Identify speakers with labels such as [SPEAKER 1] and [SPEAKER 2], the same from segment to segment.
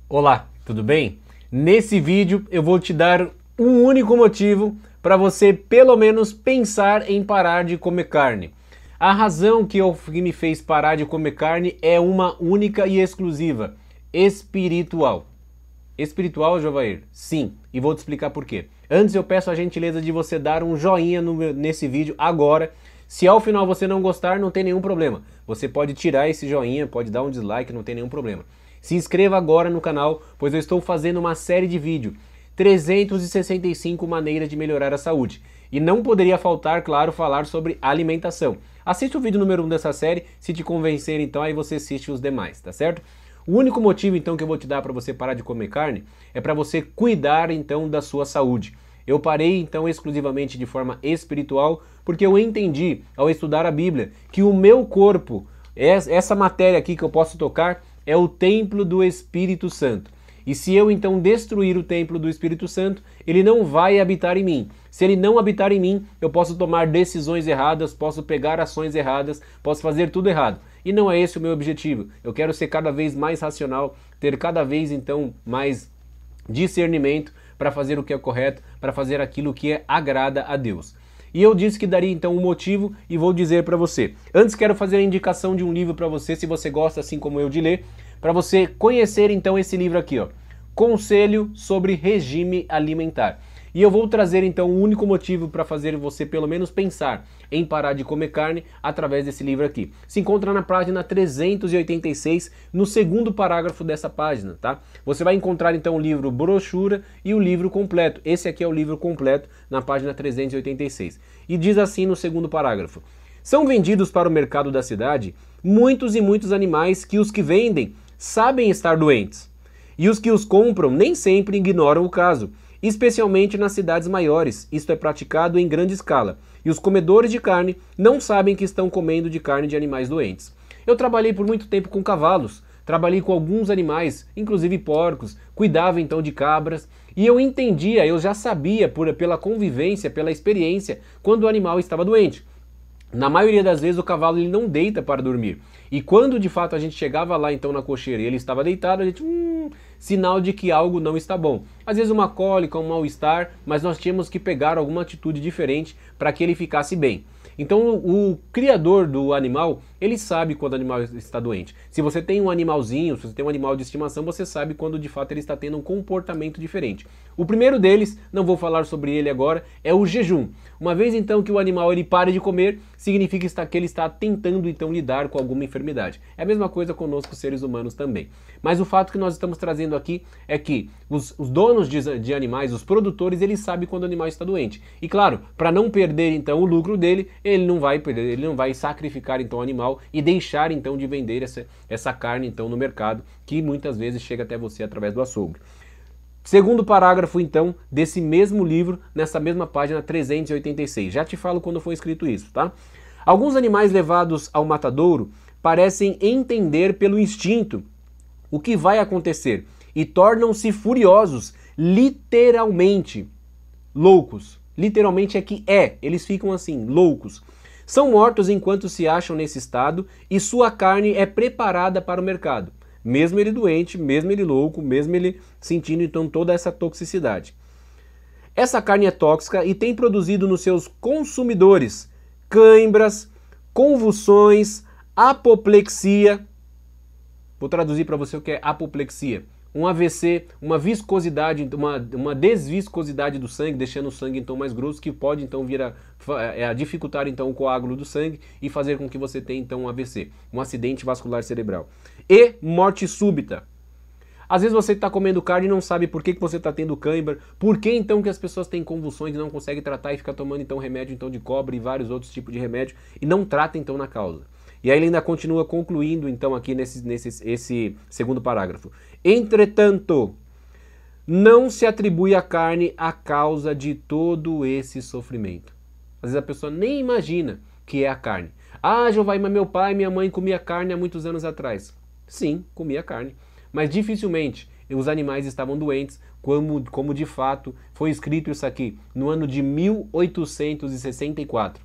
[SPEAKER 1] Olá, tudo bem? Nesse vídeo eu vou te dar um único motivo para você pelo menos pensar em parar de comer carne. A razão que me fez parar de comer carne é uma única e exclusiva: espiritual. Espiritual, Jovair? Sim, e vou te explicar por quê. Antes eu peço a gentileza de você dar um joinha nesse vídeo agora. Se ao final você não gostar, não tem nenhum problema. Você pode tirar esse joinha, pode dar um dislike, não tem nenhum problema. Se inscreva agora no canal, pois eu estou fazendo uma série de vídeos, 365 maneiras de melhorar a saúde. E não poderia faltar, claro, falar sobre alimentação. Assiste o vídeo número 1 dessa série, se te convencer então aí você assiste os demais, tá certo? O único motivo então que eu vou te dar para você parar de comer carne é para você cuidar então da sua saúde. Eu parei então exclusivamente de forma espiritual porque eu entendi ao estudar a Bíblia que o meu corpo, essa matéria aqui que eu posso tocar, é o templo do Espírito Santo. E se eu então destruir o templo do Espírito Santo, ele não vai habitar em mim. Se ele não habitar em mim, eu posso tomar decisões erradas, posso pegar ações erradas, posso fazer tudo errado. E não é esse o meu objetivo. Eu quero ser cada vez mais racional, ter cada vez então mais discernimento para fazer o que é correto, para fazer aquilo que agrada a Deus. E eu disse que daria então um motivo e vou dizer para você. Antes quero fazer a indicação de um livro para você, se você gosta assim como eu de ler, para você conhecer então esse livro aqui, ó, Conselho sobre Regime Alimentar. E eu vou trazer então o único motivo para fazer você pelo menos pensar em parar de comer carne através desse livro aqui. Se encontra na página 386, no segundo parágrafo dessa página, tá? Você vai encontrar então o livro brochura e o livro completo. Esse aqui é o livro completo na página 386. E diz assim no segundo parágrafo: são vendidos para o mercado da cidade muitos e muitos animais que os que vendem sabem estar doentes. E os que os compram nem sempre ignoram o caso, especialmente nas cidades maiores. Isto é praticado em grande escala. E os comedores de carne não sabem que estão comendo de carne de animais doentes. Eu trabalhei por muito tempo com cavalos, trabalhei com alguns animais, inclusive porcos, cuidava então de cabras, e eu entendia, eu já sabia pela convivência, pela experiência, quando o animal estava doente. Na maioria das vezes o cavalo ele não deita para dormir. E quando de fato a gente chegava lá então na cocheira e ele estava deitado, a gente, sinal de que algo não está bom. Às vezes uma cólica, um mal-estar, mas nós tínhamos que pegar alguma atitude diferente para que ele ficasse bem. Então o criador do animal, ele sabe quando o animal está doente. Se você tem um animalzinho, se você tem um animal de estimação, você sabe quando de fato ele está tendo um comportamento diferente. O primeiro deles, não vou falar sobre ele agora, é o jejum. Uma vez então que o animal ele pare de comer, significa que ele está tentando então lidar com alguma enfermidade. É a mesma coisa conosco, seres humanos também. Mas o fato que nós estamos trazendo aqui é que os donos de animais, os produtores, eles sabem quando o animal está doente. E claro, para não perder então o lucro dele, ele não vai sacrificar então o animal e deixar então de vender essa carne então no mercado, que muitas vezes chega até você através do açougue. Segundo parágrafo, então, desse mesmo livro, nessa mesma página 386. Já te falo quando foi escrito isso, tá? Alguns animais levados ao matadouro parecem entender pelo instinto o que vai acontecer e tornam-se furiosos, literalmente loucos. Literalmente eles ficam assim, loucos. São mortos enquanto se acham nesse estado e sua carne é preparada para o mercado. Mesmo ele doente, mesmo ele louco, mesmo ele sentindo então toda essa toxicidade. Essa carne é tóxica e tem produzido nos seus consumidores cãibras, convulsões, apoplexia. Vou traduzir para você o que é apoplexia. Um AVC, uma viscosidade, uma desviscosidade do sangue, deixando o sangue então mais grosso, que pode então vir a dificultar então o coágulo do sangue e fazer com que você tenha então um AVC, um acidente vascular cerebral. E morte súbita. Às vezes você está comendo carne e não sabe por que você está tendo cãibra, por que então que as pessoas têm convulsões e não conseguem tratar e fica tomando então remédio então de cobre e vários outros tipos de remédio e não trata então na causa. E aí ele ainda continua concluindo então aqui esse segundo parágrafo. Entretanto, não se atribui à carne a causa de todo esse sofrimento. Às vezes a pessoa nem imagina que é a carne. Ah, Jeová, mas meu pai e minha mãe comia carne há muitos anos atrás. Sim, comia carne. Mas dificilmente os animais estavam doentes, como de fato foi escrito isso aqui no ano de 1864.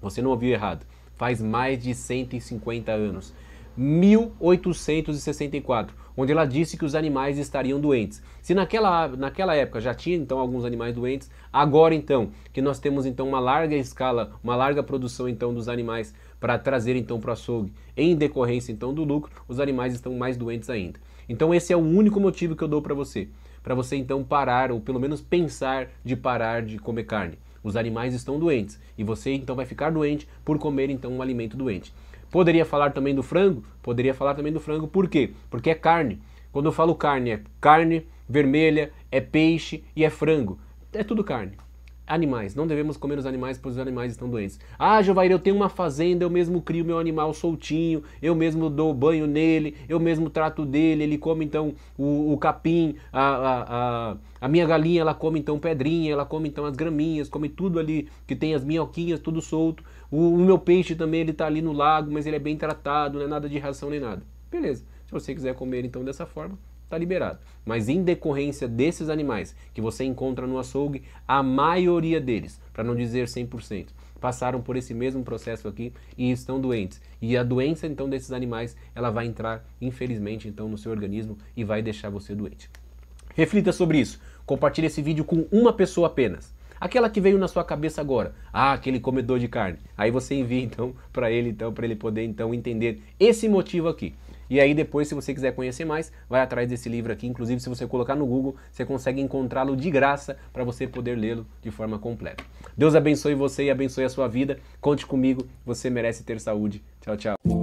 [SPEAKER 1] Você não ouviu errado. Faz mais de 150 anos. 1864, onde ela disse que os animais estariam doentes. Se naquela época já tinha então alguns animais doentes, agora então que nós temos então uma larga escala, uma larga produção então dos animais para trazer então para o açougue, em decorrência então do lucro, os animais estão mais doentes ainda. Então esse é o único motivo que eu dou para você então parar, ou pelo menos pensar de parar de comer carne. Os animais estão doentes e você então vai ficar doente por comer então um alimento doente. Poderia falar também do frango? Poderia falar também do frango, por quê? Porque é carne. Quando eu falo carne, é carne vermelha, é peixe e é frango. É tudo carne. Animais, não devemos comer os animais, pois os animais estão doentes. Ah, Jovair, eu tenho uma fazenda, eu mesmo crio meu animal soltinho, eu mesmo dou banho nele, eu mesmo trato dele, ele come então o capim, a minha galinha, ela come então pedrinha, ela come então as graminhas, come tudo ali que tem as minhoquinhas, tudo solto. O meu peixe também, ele tá ali no lago, mas ele é bem tratado, não é nada de ração nem nada. Beleza, se você quiser comer então dessa forma, está liberado. Mas em decorrência desses animais que você encontra no açougue, a maioria deles, para não dizer 100%, passaram por esse mesmo processo aqui e estão doentes. E a doença então desses animais, ela vai entrar, infelizmente, então no seu organismo e vai deixar você doente. Reflita sobre isso. Compartilhe esse vídeo com uma pessoa apenas. Aquela que veio na sua cabeça agora, aquele comedor de carne. Aí você envia então para ele poder então entender esse motivo aqui. E aí depois, se você quiser conhecer mais, vai atrás desse livro aqui. Inclusive, se você colocar no Google, você consegue encontrá-lo de graça para você poder lê-lo de forma completa. Deus abençoe você e abençoe a sua vida. Conte comigo, você merece ter saúde. Tchau, tchau.